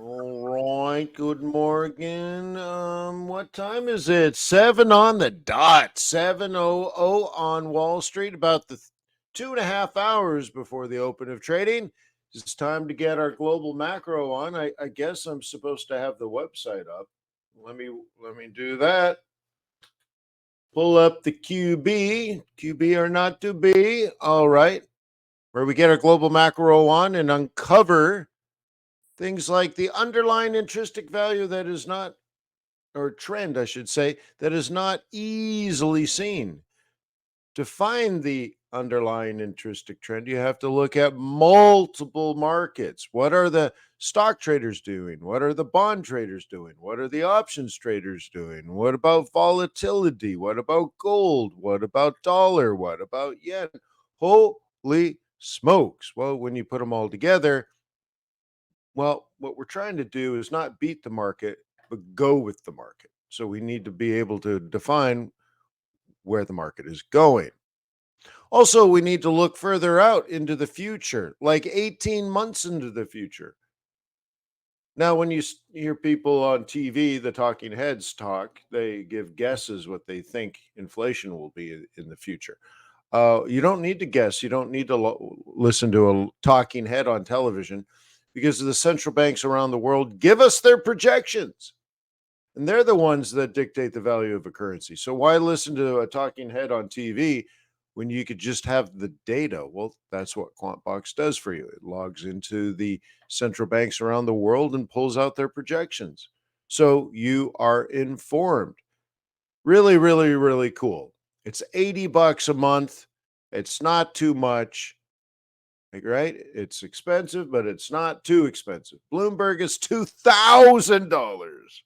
All right, good morning. What time is it? 7 on the dot. 7:00 on Wall Street, about the 2.5 hours before the open of trading. It's time to get our global macro on. I guess I'm supposed to have the website up. Let me do that. Pull up the QB or not to be. All right. Where we get our global macro on and uncover things like the underlying intrinsic value that is not, or trend, I should say, that is not easily seen. To find the underlying intrinsic trend, you have to look at multiple markets. What are the stock traders doing? What are the bond traders doing? What are the options traders doing? What about volatility? What about gold? What about dollar? What about yen? Holy smokes. Well, when you put them all together, well, what we're trying to do is not beat the market, but go with the market. So we need to be able to define where the market is going. Also, we need to look further out into the future, like 18 months into the future. Now, when you hear people on TV, the talking heads talk, they give guesses what they think inflation will be in the future. You don't need to guess. You don't need to listen to a talking head on television because the central banks around the world give us their projections. And they're the ones that dictate the value of a currency. So why listen to a talking head on TV when you could just have the data? Well, that's what QuantBox does for you. It logs into the central banks around the world and pulls out their projections. So you are informed. Really, really, really cool. It's $80 a month. It's not too much. Like, right? It's expensive, but it's not too expensive. Bloomberg is $2,000.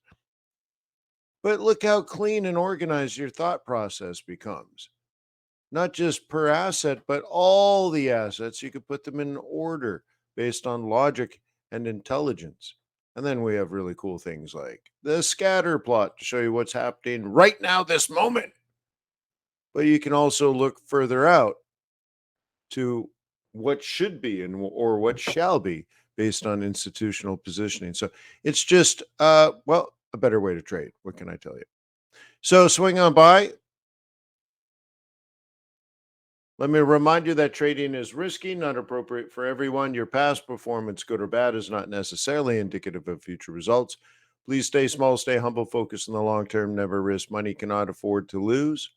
But look how clean and organized your thought process becomes. Not just per asset, but all the assets. You could put them in order based on logic and intelligence. And then we have really cool things like the scatter plot to show you what's happening right now, this moment. But you can also look further out to what should be and or what shall be based on institutional positioning. So it's just well, a better way to trade. What can I tell you? So swing on by. Let me remind you that trading is risky, not appropriate for everyone. Your past performance, good or bad, is not necessarily indicative of future results. Please stay small, stay humble, focus on the long term, never risk money, cannot afford to lose.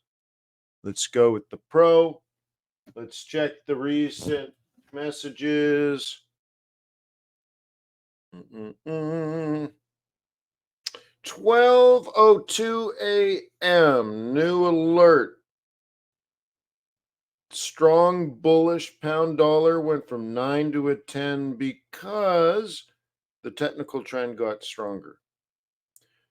Let's go with the pro. Let's check the recent messages. 12:02 a.m. New alert. Strong bullish pound dollar went from 9 to a 10 because the technical trend got stronger.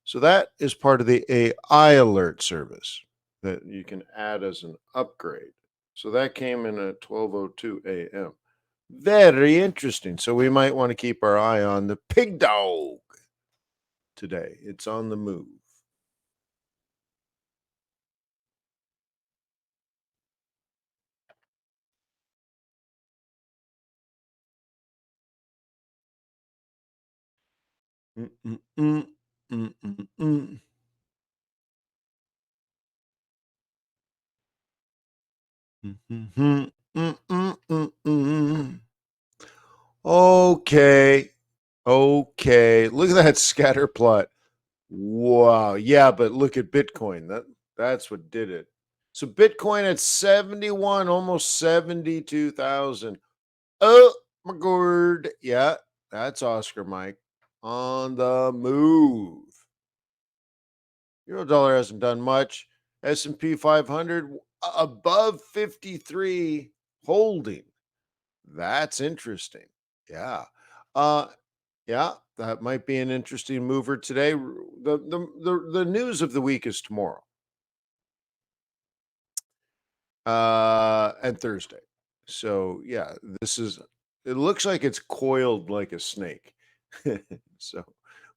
So that is part of the AI alert service that you can add as an upgrade. So that came in at 12:02 a.m. Very interesting. So we might want to keep our eye on the pig dog today. It's on the move. Mm, mm, mm, mm, mm, mm. Mhm, mm, mm, mm, mm. Okay. Okay. Look at that scatter plot. Wow. Yeah, but look at Bitcoin. That's what did it. So Bitcoin at 71, almost 72,000. Oh my god. Yeah, that's Oscar Mike on the move. Euro dollar hasn't done much. S&P 500 above 53 holding. That's interesting. Yeah. Uh yeah, that might be an interesting mover today. The news of the week is tomorrow. And Thursday. So, yeah, this is it looks like it's coiled like a snake. So,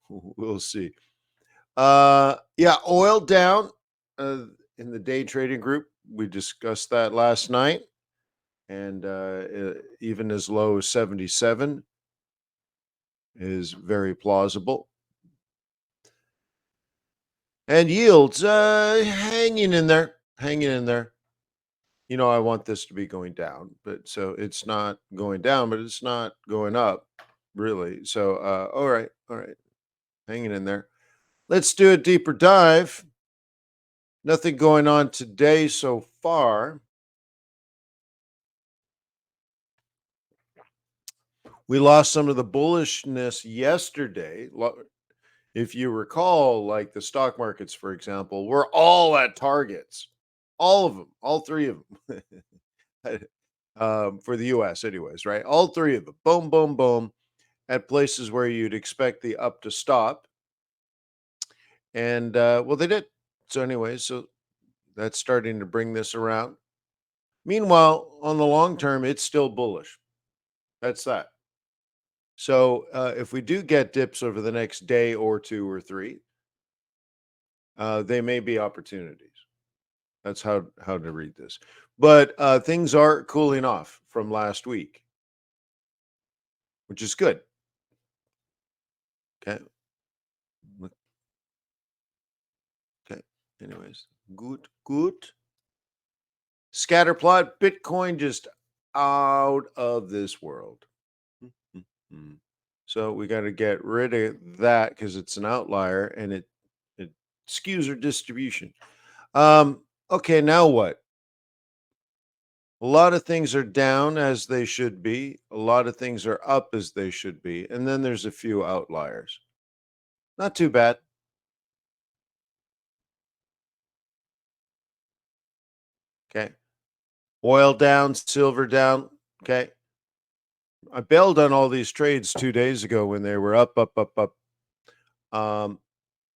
we'll see. Yeah, oil down in the day trading group. We discussed that last night and even as low as 77. is very plausible. And yields, hanging in there, hanging in there. I want this to be going down, but so it's not going down, but it's not going up, really. So, all right, hanging in there. Let's do a deeper dive. Nothing going on today so far. We lost some of the bullishness yesterday. If you recall, like the stock markets, for example, were all at targets, all of them, all three of them. For the US, anyways, right? All three of them, boom, boom, boom, at places where you'd expect the up to stop. And well, they did. So, anyways, so that's starting to bring this around. Meanwhile, on the long term, it's still bullish. That's that. So, if we do get dips over the next day or two or three, they may be opportunities. That's how to read this. But things are cooling off from last week, which is good. Okay. Okay. Anyways, good, good. Scatter plot, Bitcoin just out of this world. Mhm. So we got to get rid of that because it's an outlier and it skews our distribution. Okay, now what? A lot of things are down as they should be. A lot of things are up as they should be. And then there's a few outliers. Not too bad. Okay. Oil down, silver down. Okay. I bailed on all these trades 2 days ago when they were up, up, up, up.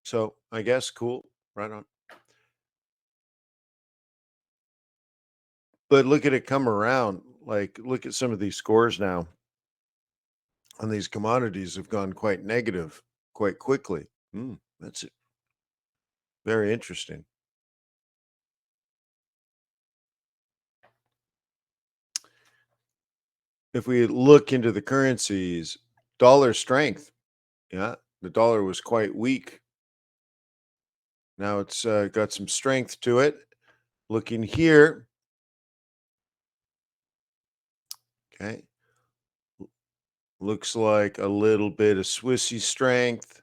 So I guess cool. Right on. But look at it come around. Like, look at some of these scores now on these commodities have gone quite negative quite quickly. That's very interesting. If we look into the currencies, dollar strength, yeah, the dollar was quite weak. Now it's got some strength to it. Looking here, okay, looks like a little bit of Swissy strength,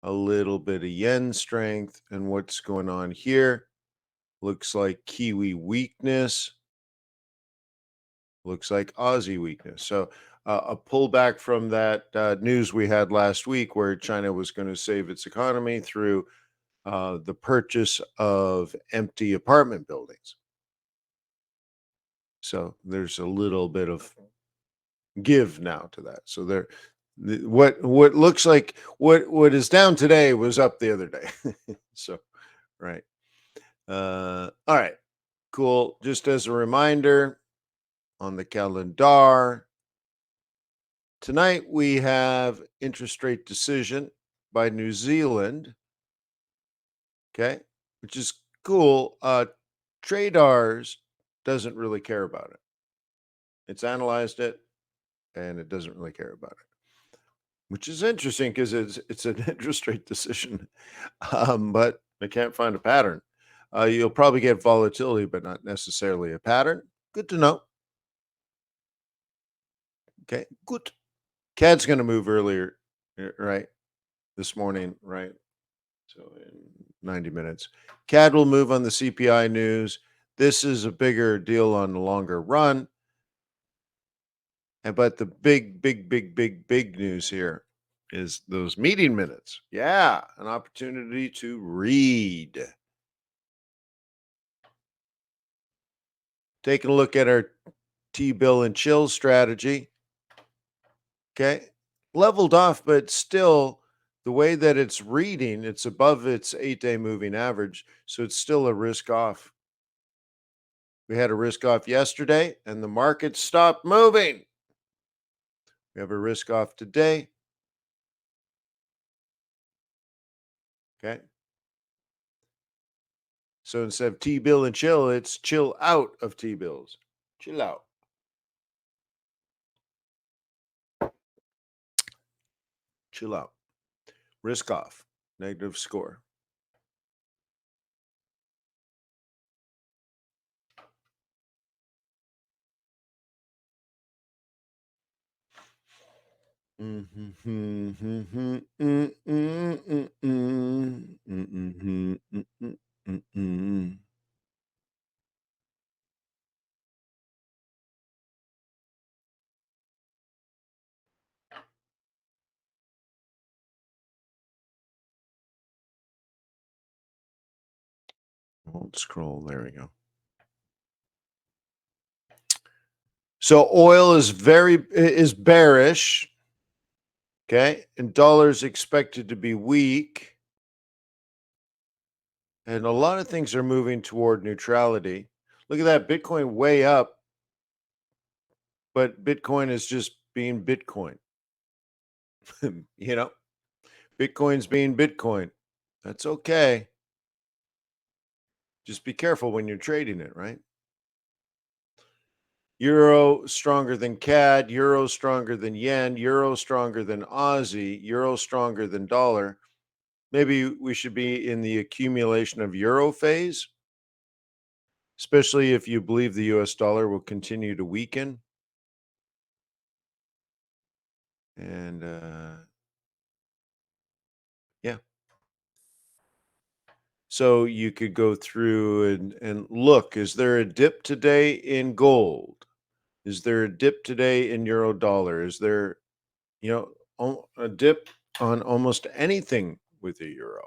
a little bit of yen strength, and what's going on here? Looks like Kiwi weakness. Looks like Aussie weakness. So a pullback from that news we had last week, where China was going to save its economy through the purchase of empty apartment buildings. So there's a little bit of give now to that. So what looks like what is down today was up the other day. So right. All right. Cool. Just as a reminder on the calendar, tonight we have interest rate decision by New Zealand. Okay, which is cool. TRADARS doesn't really care about it. It's analyzed it and it doesn't really care about it, which is interesting because it's an interest rate decision, but I can't find a pattern. You'll probably get volatility, but not necessarily a pattern. Good to know. Okay, good. CAD's going to move earlier, right? This morning, right? So in 90 minutes, CAD will move on the CPI news. This is a bigger deal on the longer run. But the big news here is those meeting minutes. Yeah, an opportunity to read. Taking a look at our T-bill and chill strategy. Okay. Leveled off, but still the way that it's reading, it's above its 8-day moving average. So it's still a risk off. We had a risk off yesterday and the market stopped moving. We have a risk off today. Okay. So instead of T-bill and chill, it's chill out of T-bills. Chill out. Chill out. Risk off. Negative score. Won't scroll. There we go. So oil is bearish. Okay. And dollars expected to be weak. And a lot of things are moving toward neutrality. Look at that. Bitcoin way up. But Bitcoin is just being Bitcoin. Bitcoin's being Bitcoin. That's okay. Just be careful when you're trading it, right? Euro stronger than CAD, Euro stronger than yen, Euro stronger than Aussie, Euro stronger than dollar. Maybe we should be in the accumulation of Euro phase, especially if you believe the US dollar will continue to weaken. And yeah. So you could go through and look, is there a dip today in gold? Is there a dip today in euro dollar? Is there, a dip on almost anything with a euro?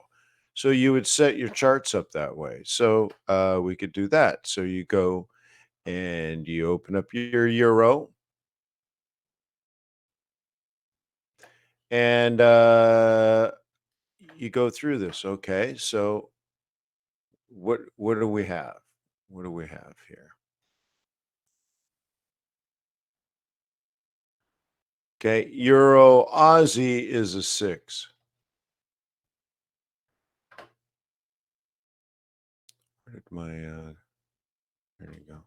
So you would set your charts up that way. So we could do that. So you go and you open up your euro and you go through this. Okay. So what do we have? What do we have here? Okay, Euro Aussie is a 6. Where did my there you go.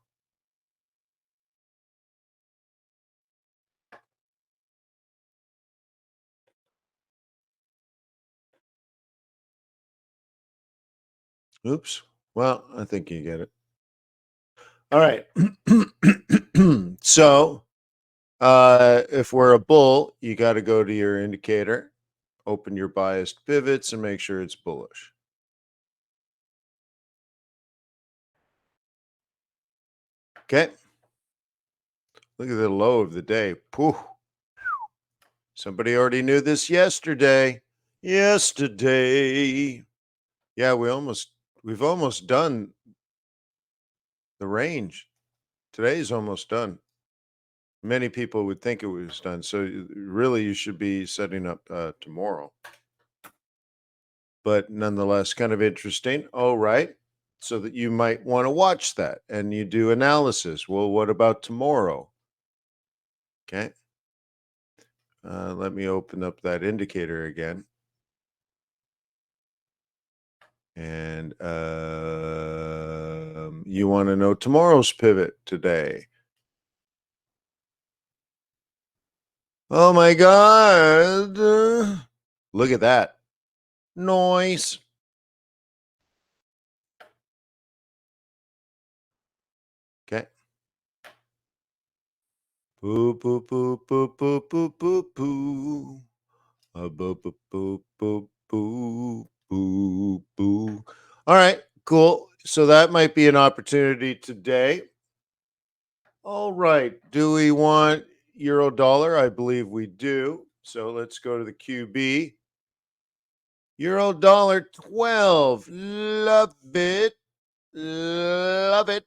Oops. Well, I think you get it. All right. So, if we're a bull, you got to go to your indicator, open your biased pivots, and make sure it's bullish. Okay. Look at the low of the day. Pooh. Somebody already knew this yesterday. Yesterday. Yeah, we've almost done the range. Today's almost done. Many people would think it was done. So really, you should be setting up tomorrow. But nonetheless, kind of interesting. Oh, right. So that you might want to watch that and you do analysis. Well, what about tomorrow? Okay. Let me open up that indicator again. And you want to know tomorrow's pivot today. Oh my God. Look at that. Noise. Okay. Boo, boo, boo, boo, boo, boo, boo, boo. Boo, boo, boo, boo, boo, boo, boo. All right, cool. So that might be an opportunity today. All right. Do we want euro dollar? I believe we do. So let's go to the QB. Euro dollar 12. Love it. Love it.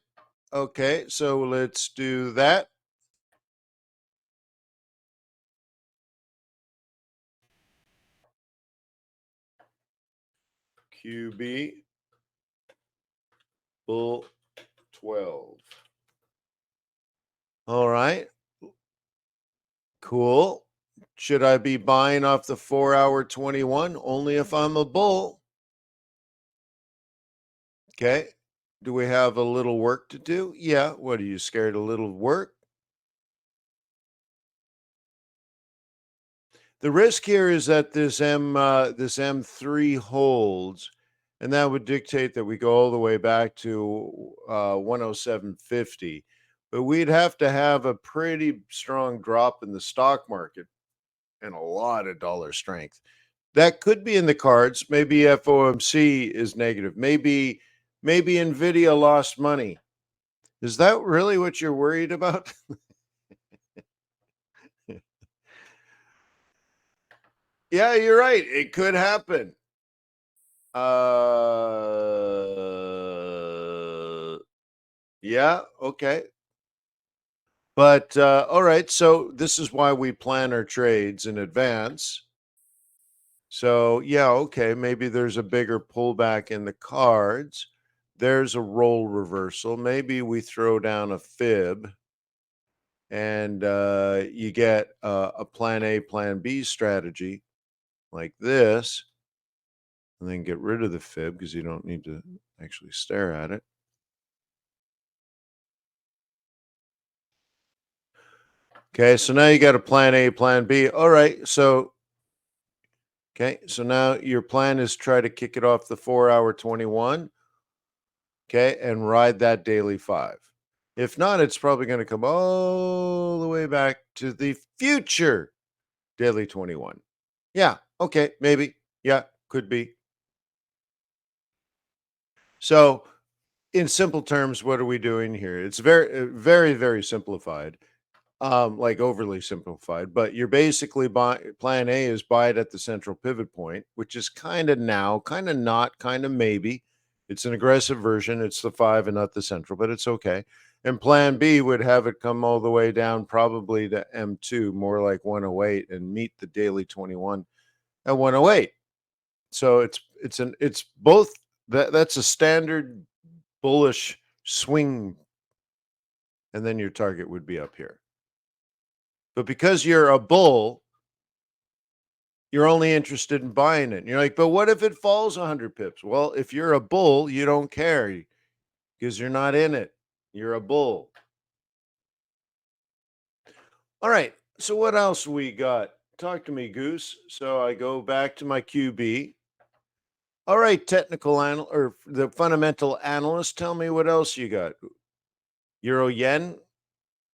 Okay, so let's do that. QB bull 12. All right. Cool. Should I be buying off the 4-hour 21? Only if I'm a bull. Okay. Do we have a little work to do? Yeah. What are you scared? A little work? The risk here is that this M3 holds, and that would dictate that we go all the way back to 107.50. But we'd have to have a pretty strong drop in the stock market and a lot of dollar strength. That could be in the cards. Maybe FOMC is negative. Maybe Nvidia lost money. Is that really what you're worried about? Yeah, you're right. It could happen. Yeah, okay. But all right, so this is why we plan our trades in advance. So, yeah, okay, maybe there's a bigger pullback in the cards. There's a role reversal. Maybe we throw down a fib and you get a plan A, plan B strategy like this, and then get rid of the fib because you don't need to actually stare at it. Okay, so now you got a plan A, plan B. All right, so okay, so now your plan is try to kick it off the 4-hour 21, okay, and ride that daily 5. If not, it's probably going to come all the way back to the future daily 21. Yeah, okay, maybe. Yeah, could be. So, in simple terms, what are we doing here? It's very simplified. Like overly simplified, but you're basically plan A is buy it at the central pivot point, which is kind of now, kind of not, kind of maybe. It's an aggressive version. It's the 5 and not the central, but it's okay. And plan B would have it come all the way down probably to M2, more like 108, and meet the daily 21 at 108. So it's both that's a standard bullish swing, and then your target would be up here. But because you're a bull, you're only interested in buying it. And you're like, but what if it falls 100 pips? Well, if you're a bull, you don't care because you're not in it. You're a bull. All right. So what else we got? Talk to me, Goose. So I go back to my QB. All right, or the fundamental analyst, tell me what else you got. Euro yen,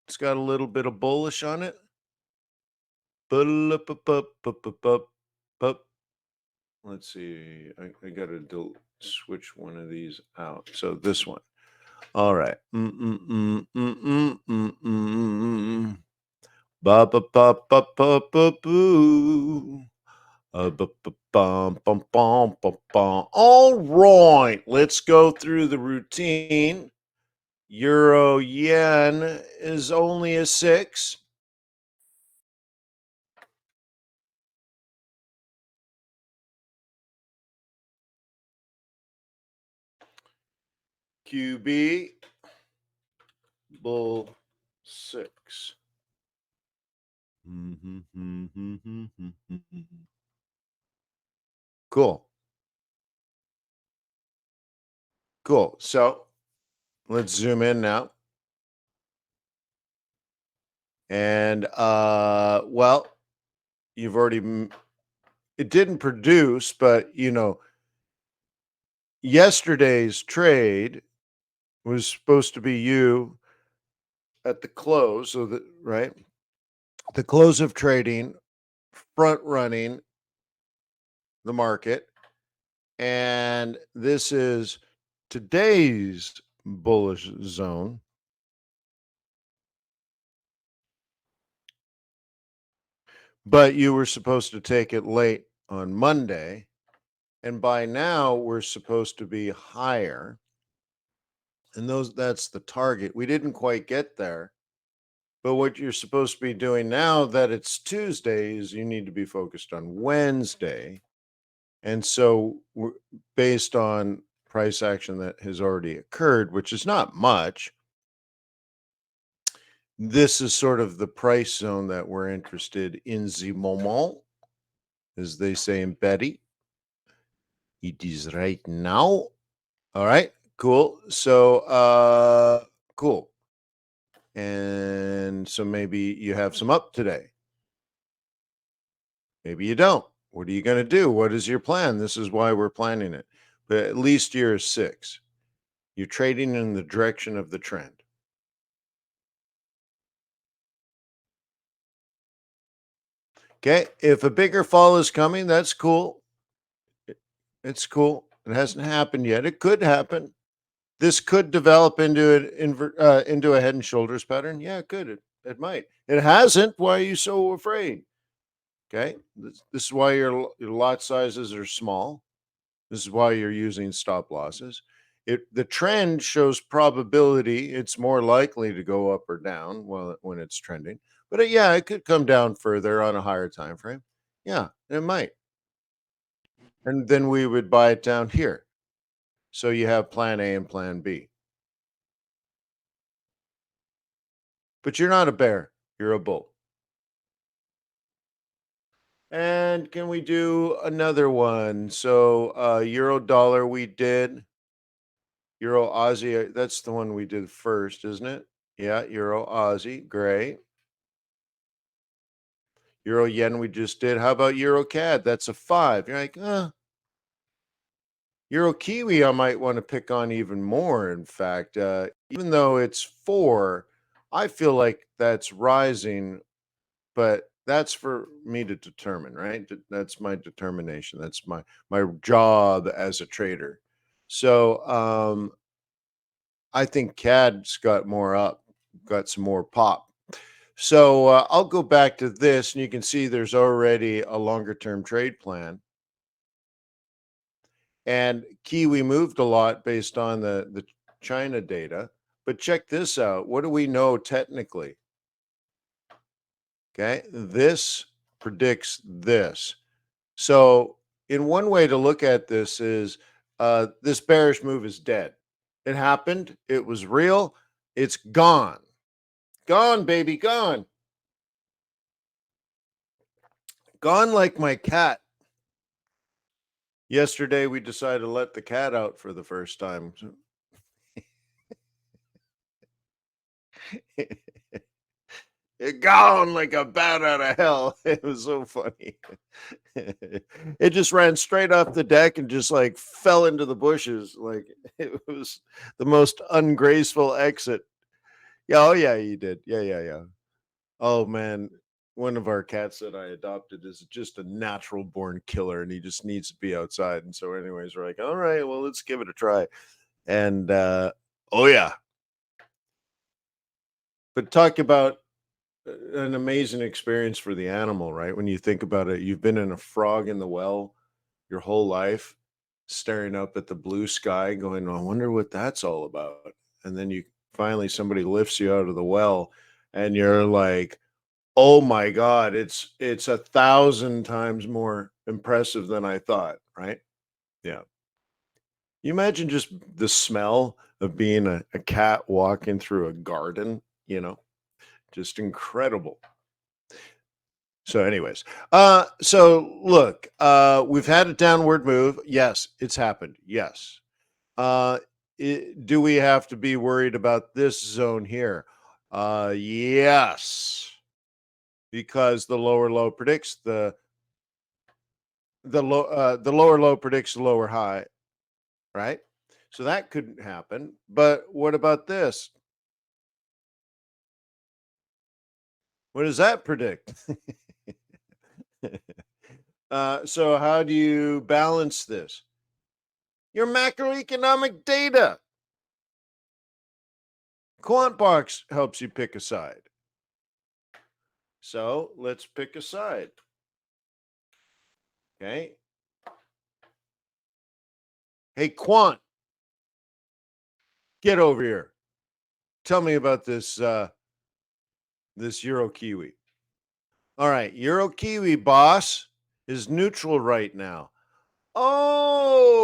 it's got a little bit of bullish on it. Let's see. I got to switch one of these out. So this one. All right. Ba ba ba ba ba ba boo. Bum, bum, bum, bum, bum. All right. Let's go through the routine. Euro yen is only a 6. QB bull 6. Cool. Cool. So let's zoom in now. And well, you've already it didn't produce, but yesterday's trade was supposed to be you at the close, so that right? The close of trading, front running the market, and this is today's bullish zone. But you were supposed to take it late on Monday, and by now we're supposed to be higher. And that's the target. We didn't quite get there. But what you're supposed to be doing now that it's Tuesday is you need to be focused on Wednesday. And so based on price action that has already occurred, which is not much, this is sort of the price zone that we're interested in the moment, as they say in Betty. It is right now. All right, cool. So cool. And so maybe you have some up today. Maybe you don't. What are you going to do? What is your plan? This is why we're planning it. But at least year 6. You're trading in the direction of the trend. Okay. If a bigger fall is coming, that's cool. It- It's cool. It hasn't happened yet. It could happen. This could develop into into a head and shoulders pattern. Yeah, it could. It might. It hasn't. Why are you so afraid? Okay. This is why your lot sizes are small. This is why you're using stop losses. The trend shows probability. It's more likely to go up or down when it's trending. But yeah, it could come down further on a higher time frame. Yeah, it might. And then we would buy it down here. So you have plan A and plan B. But you're not a bear, you're a bull. And can we do another one? So euro dollar we did. Euro Aussie, that's the one we did first, isn't it? Yeah, Euro Aussie, great. Euro yen we just did. How about Euro CAD? That's a 5. You're like, Euro Kiwi, I might want to pick on even more. In fact, even though it's 4, I feel like that's rising, but that's for me to determine, right? That's my determination. That's my job as a trader. So I think CAD's got more up, got some more pop. So I'll go back to this, and you can see there's already a longer term trade plan. And Kiwi moved a lot based on the China data. But check this out. What do we know technically? Okay. This predicts this. So, in one way to look at this is this bearish move is dead. It happened. It was real. It's gone. Gone, baby, gone. Gone like my cat. Yesterday, we decided to let the cat out for the first time. It gone like a bat out of hell. It was so funny. It just ran straight off the deck and just like fell into the bushes. Like it was the most ungraceful exit. Yeah, oh yeah, you did. Yeah, yeah, yeah. Oh man, one of our cats that I adopted is just a natural born killer, and he just needs to be outside. And so, anyways, we're like, all right, well, let's give it a try. And oh yeah, but talk about an amazing experience for the animal, right? When you think about it, you've been in a frog in the well your whole life, staring up at the blue sky, going, "I wonder what that's all about." And then you finally somebody lifts you out of the well, and you're like, "Oh my god, it's 1,000 times more impressive than I thought." Right? Yeah. You imagine just the smell of being a cat walking through a garden, just incredible. So, anyways, so look, we've had a downward move. Yes, it's happened. Yes. Uh, do we have to be worried about this zone here? Yes, because the lower low predicts the lower low predicts the lower high, right? So that couldn't happen. But what about this? What does that predict? So how do you balance this? Your macroeconomic data. Quant Box helps you pick a side. So let's pick a side. Okay. Hey, Quant, get over here. Tell me about this Euro Kiwi. All right, Euro Kiwi boss is neutral right now. Oh,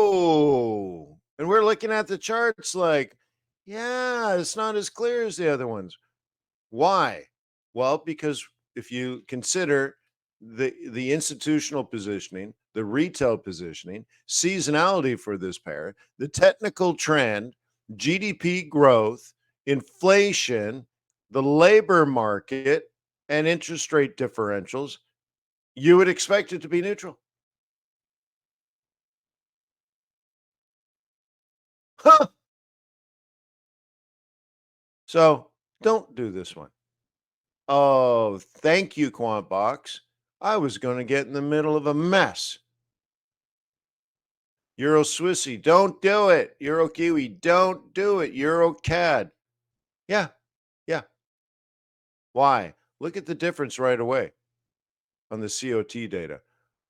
and we're looking at the charts like, yeah, it's not as clear as the other ones. Why? Well, because if you consider the institutional positioning, the retail positioning, seasonality for this pair, the technical trend, GDP growth, inflation, the labor market, and interest rate differentials, You would expect it to be neutral. Huh. So don't do this one. Oh, thank you, Quant Box. I was going to get in the middle of a mess. Euro Swissy, don't do it. Euro Kiwi, don't do it. Euro CAD. Yeah, yeah. Why? Look at the difference right away on the COT data.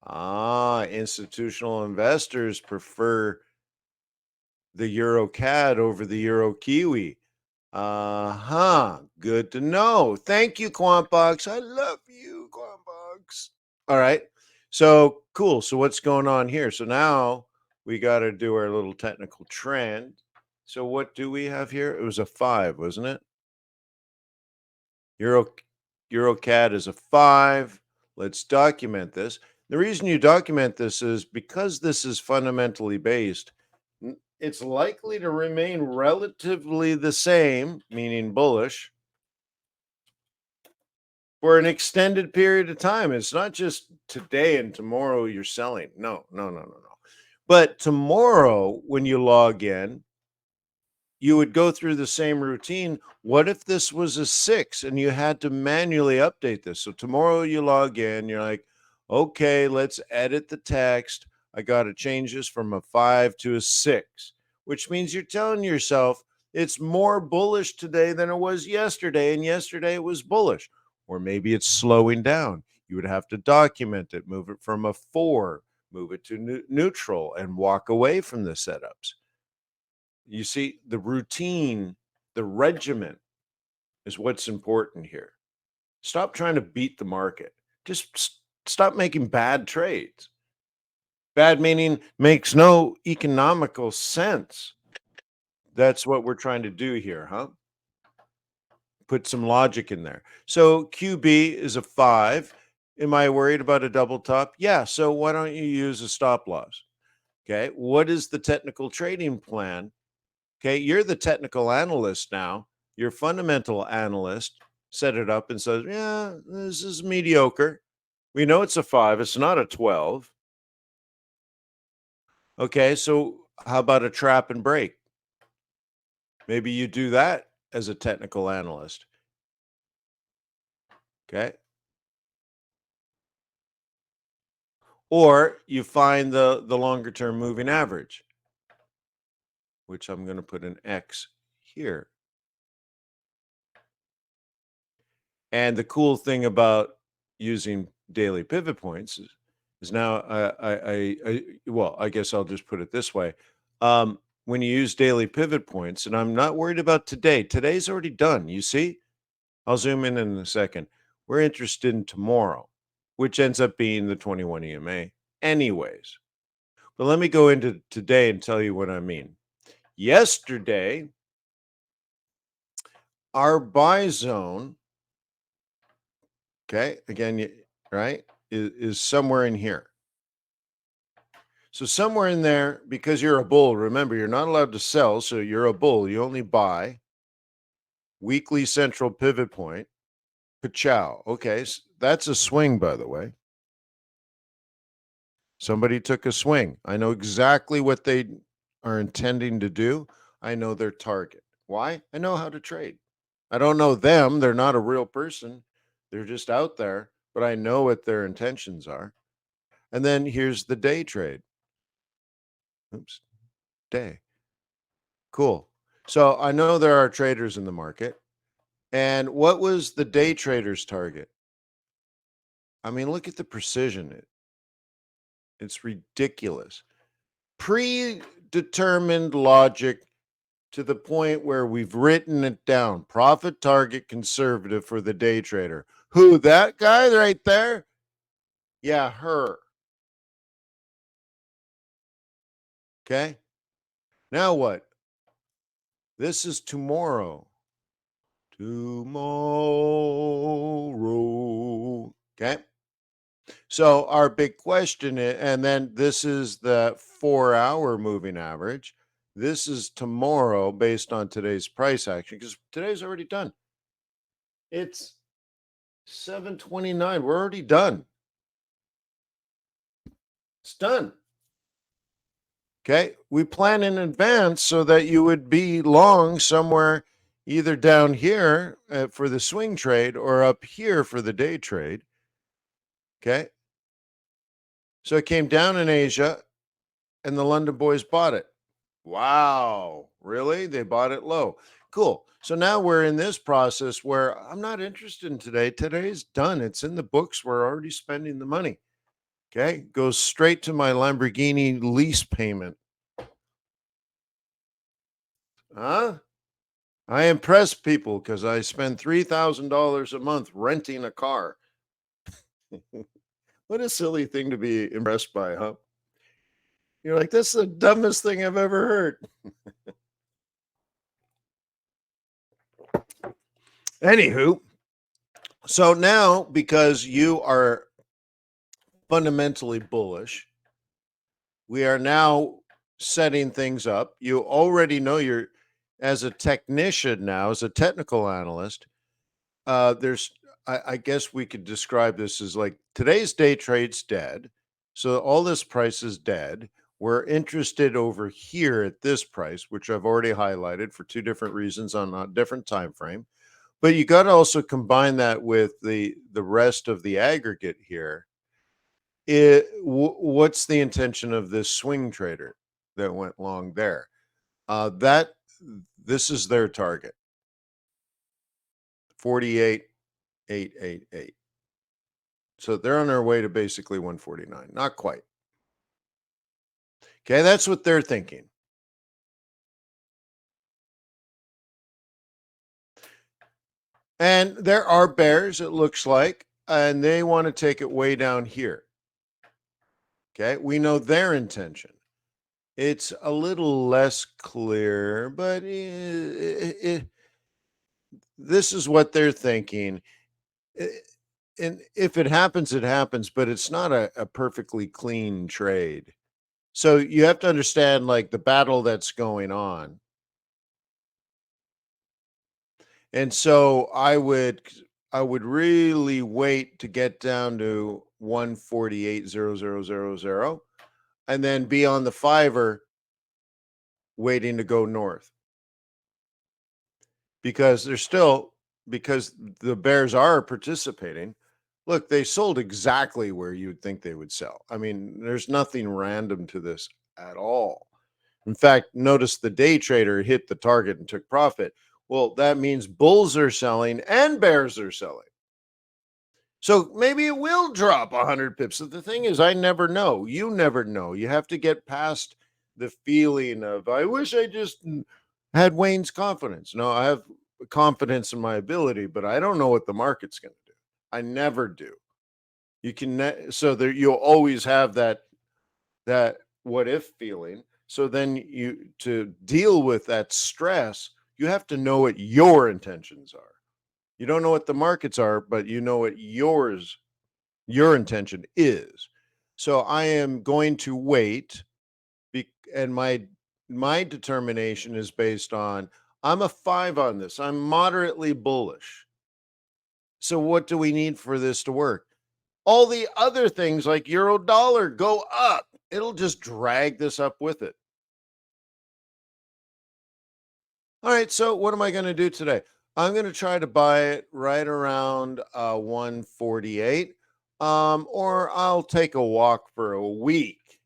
Ah, institutional investors prefer the Euro CAD over the Euro Kiwi. Uh-huh. Good to know. Thank you, Quantbox. I love you, Quantbox. All right. So cool. So what's going on here? So now we got to do our little technical trend. So what do we have here? It was a 5, wasn't it? Euro EuroCAD is a 5. Let's document this. The reason you document this is because this is fundamentally based. It's likely to remain relatively the same, meaning bullish, for an extended period of time. It's not just today and tomorrow you're selling. No, no, no, no, no. But tomorrow, when you log in, you would go through the same routine. What if this was a 6 and you had to manually update this? So tomorrow you log in, you're like, okay, let's edit the text. I got to change this from a 5 to a 6, which means you're telling yourself it's more bullish today than it was yesterday. And yesterday it was bullish. Or maybe it's slowing down. You would have to document it, move it from a 4, move it to neutral, and walk away from the setups. You see, the routine, the regimen is what's important here. Stop trying to beat the market. Just stop making bad trades. Bad meaning makes no economical sense. That's what we're trying to do here, huh? Put some logic in there. So QB is a 5. Am I worried about a double top? Yeah. So why don't you use a stop loss? Okay. What is the technical trading plan? Okay, you're the technical analyst now. Your fundamental analyst set it up and says, yeah, this is mediocre. We know it's a 5, it's not a 12. Okay, so how about a trap and break? Maybe you do that as a technical analyst. Okay. Or you find the longer term moving average, which I'm going to put an X here. And the cool thing about using daily pivot points is now well, I guess I'll just put it this way. When you use daily pivot points, and I'm not worried about today. Today's already done. You see, I'll zoom in a second. We're interested in tomorrow, which ends up being the 21 EMA, anyways. But let me go into today and tell you what I mean. Yesterday, our buy zone, okay, again, right, is somewhere in here. So somewhere in there, because you're a bull, remember you're not allowed to sell, so you're a bull. You only buy. Weekly central pivot point. Pachow. Okay, that's a swing, by the way. Somebody took a swing. I know exactly what they are intending to do. I know their target. Why? I know how to trade. I don't know them. They're not a real person. They're just out there, but I know what their intentions are. And then here's the day trade. Oops, day. Cool. So I know there are traders in the market. And what was the day trader's target? I mean, look at the precision. It's ridiculous. Predetermined logic to the point where we've written it down. Profit target conservative for the day trader. Who, that guy right there? Yeah, her. Okay. Now what? This is tomorrow. Tomorrow. Okay. So our big question is, and then this is the 4-hour moving average. This is tomorrow based on today's price action because today's already done. It's 7:29. We're already done. It's done. Okay. We plan in advance so that you would be long somewhere either down here for the swing trade or up here for the day trade. Okay. So it came down in Asia and the London boys bought it. Wow. Really? They bought it low. Cool. So now we're in this process where I'm not interested in today. Today's done. It's in the books. We're already spending the money. Okay. Goes straight to my Lamborghini lease payment. Huh? I impress people because I spend $3,000 a month renting a car. What a silly thing to be impressed by, huh? You're like, that's the dumbest thing I've ever heard. Anywho, so now because you are fundamentally bullish, we are now setting things up. You already know you're, as a technician now, as a technical analyst, there's, I guess we could describe this as like today's day trade's dead. So all this price is dead. We're interested over here at this price, which I've already highlighted for two different reasons on a different time frame. But you got to also combine that with the rest of the aggregate here. What's the intention of this swing trader that went long there? That this is their target, 48,888. So they're on their way to basically 149. Not quite. Okay, that's what they're thinking. And there are bears, it looks like, and they want to take it way down here. Okay, we know their intention. It's a little less clear, but this is what they're thinking. And if it happens, it happens, but it's not a perfectly clean trade. So you have to understand like the battle that's going on. And so I would really wait to get down to 148.0000 and then be on the fiver waiting to go north. Because they're still because the bears are participating. Look, they sold exactly where you'd think they would sell. I mean, there's nothing random to this at all. In fact, notice the day trader hit the target and took profit. Well, that means bulls are selling and bears are selling. So maybe it will drop 100 pips. So the thing is, I never know. You never know. You have to get past the feeling of, I wish I just had Wayne's confidence. No, I have confidence in my ability, but I don't know what the market's going to do. I never do. You can, so there, you'll always have that what if feeling. So then to deal with that stress, you have to know what your intentions are. You don't know what the markets are, but you know what your intention is. So I am going to wait, and my determination is based on I'm a 5 on this. I'm moderately bullish. So what do we need for this to work? All the other things like euro dollar go up. It'll just drag this up with it. All right, so what am I going to do today? I'm going to try to buy it right around 148, or I'll take a walk for a week.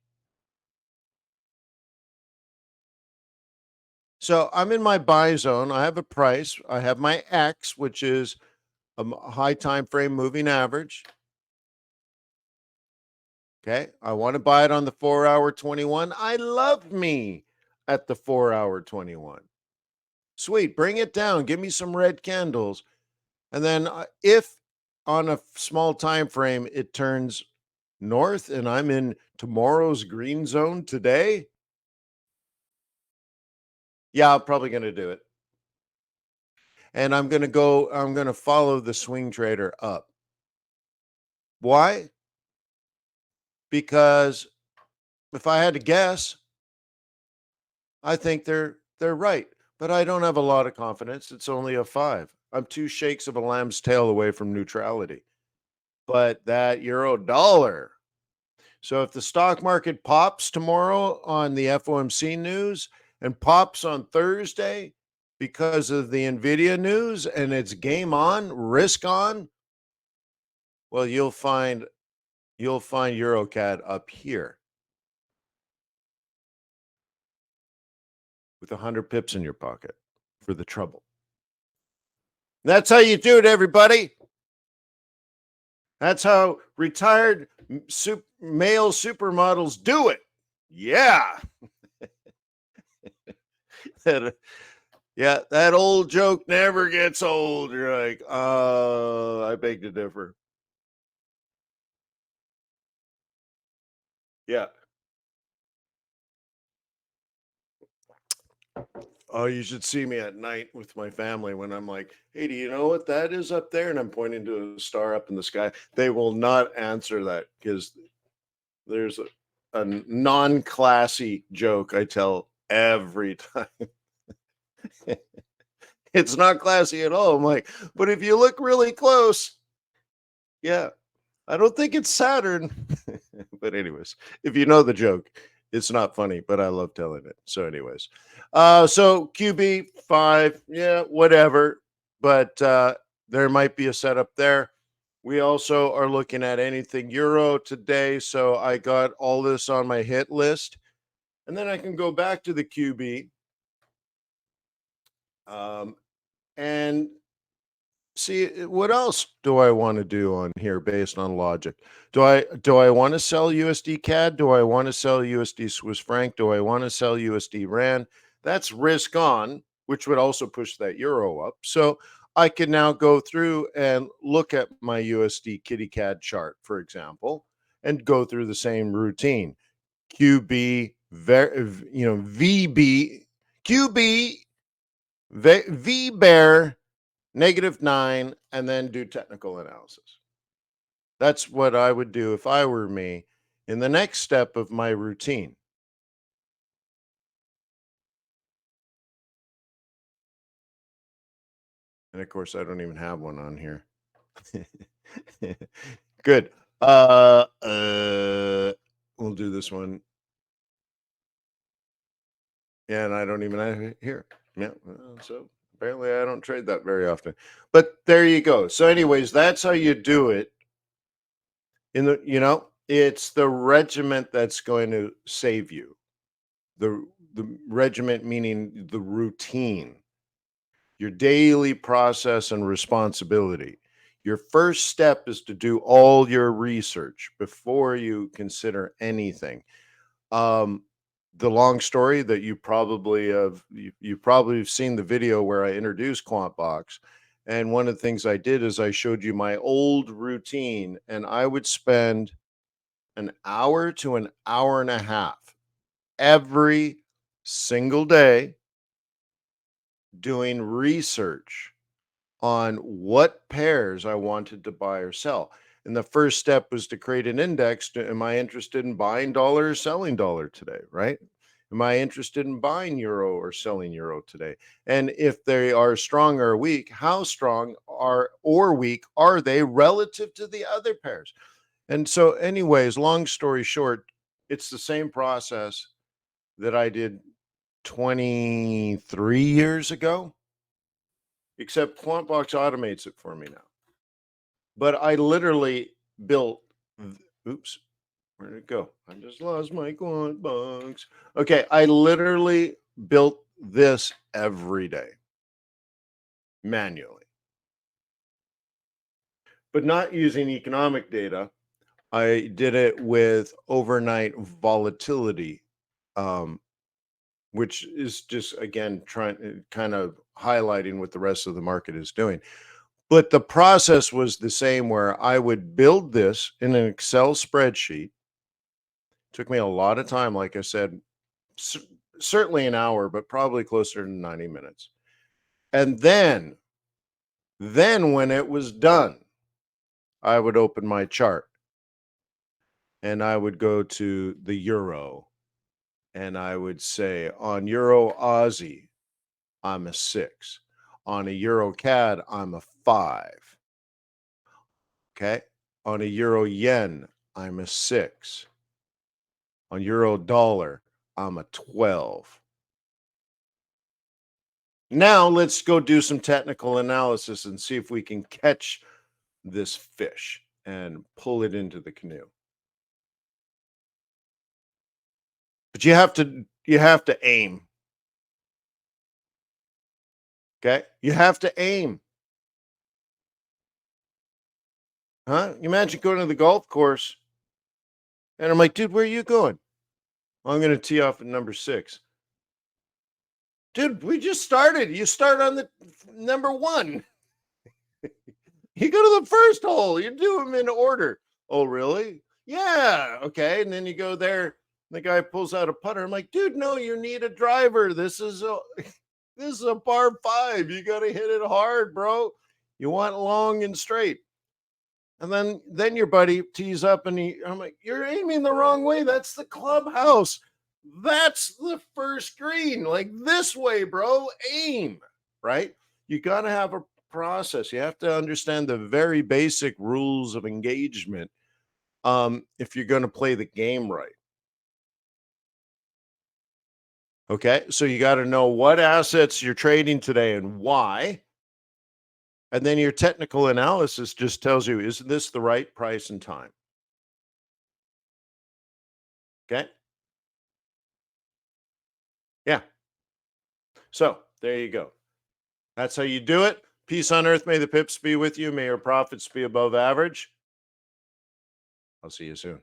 So I'm in my buy zone. I have a price. I have my X, which is a high time frame moving average. Okay, I want to buy it on the 4-hour 21. I love me at the 4-hour 21. Sweet, bring it down. Give me some red candles. And then if on a small time frame it turns north and I'm in tomorrow's green zone today, yeah, I'm probably going to do it. And I'm going to follow the swing trader up. Why? Because if I had to guess, I think they're right, but I don't have a lot of confidence. It's only a 5. I'm 2 shakes of a lamb's tail away from neutrality. But that euro dollar. So if the stock market pops tomorrow on the FOMC news and pops on Thursday because of the Nvidia news and it's game on, risk on, well, you'll find Eurocad up here with 100 pips in your pocket for the trouble. That's how you do it, everybody. That's how retired male supermodels do it. Yeah. Yeah, that old joke never gets old. You're like, I beg to differ. Yeah. Oh, you should see me at night with my family when I'm like, hey, do you know what that is up there? And I'm pointing to a star up in the sky. They will not answer that because there's a non classy joke I tell every time. It's not classy at all. I'm like, but if you look really close, yeah, I don't think it's Saturn. But anyways, if you know the joke, it's not funny, but I love telling it. So, anyways, so QB5, yeah, whatever. But there might be a setup there. We also are looking at anything euro today. So I got all this on my hit list. And then I can go back to the QB and see what else do I want to do on here based on logic. Do I want to sell USD CAD? Do I want to sell USD Swiss franc? Do I want to sell USD rand? That's risk on, which would also push that euro up. So I can now go through and look at my USD kitty CAD chart, for example, and go through the same routine. QB, VB, QB, V bear, -9, and then do technical analysis. That's what I would do if I were me in the next step of my routine. And of course, I don't even have one on here. Good. We'll do this one. Yeah, and I don't even have it here. Yeah. So apparently I don't trade that very often. But there you go. So, anyways, that's how you do it. It's the regiment that's going to save you. The regiment meaning the routine, your daily process and responsibility. Your first step is to do all your research before you consider anything. Um, the long story that you probably have seen the video where I introduced QuantBox. And one of the things I did is I showed you my old routine, and I would spend an hour to an hour and a half every single day doing research on what pairs I wanted to buy or sell. And the first step was to create an index. Am I interested in buying dollar or selling dollar today? Right? Am I interested in buying euro or selling euro today? And if they are strong or weak, how strong are or weak are they relative to the other pairs? And so, anyways, long story short, it's the same process that I did 23 years ago, except QuantBox automates it for me now. But I literally built, oops, where did it go? I just lost my QuantBox. Okay, I literally built this every day manually, but not using economic data. I did it with overnight volatility, um, which is just again trying kind of highlighting what the rest of the market is doing. But the process was the same where I would build this in an Excel spreadsheet. Took me a lot of time, like I said, cer- certainly an hour, but probably closer to 90 minutes. And then when it was done, I would open my chart and I would go to the euro and I would say on euro Aussie, I'm a 6. On a euro CAD, I'm a 5. Okay. On a euro yen, I'm a 6. On euro dollar, I'm a 12. Now let's go do some technical analysis and see if we can catch this fish and pull it into the canoe. But you have to aim, okay? You have to aim. Huh? You imagine going to the golf course and I'm like, "Dude, where are you going?" "Well, I'm gonna tee off at number 6." "Dude, we just started. You start on the number 1. You go to the first hole. You do them in order." "Oh, really?" "Yeah, okay." And then you go there, the guy pulls out a putter. I'm like, "Dude, no, you need a driver. This is a this is a par 5. You gotta hit it hard, bro. You want long and straight." And then your buddy tees up and I'm like, "You're aiming the wrong way. That's the clubhouse. That's the first green. Like this way, bro. Aim." Right? You got to have a process. You have to understand the very basic rules of engagement if you're going to play the game right. Okay? So you got to know what assets you're trading today and why. And then your technical analysis just tells you, is this the right price and time? Okay? Yeah. So there you go. That's how you do it. Peace on earth. May the pips be with you. May your profits be above average. I'll see you soon.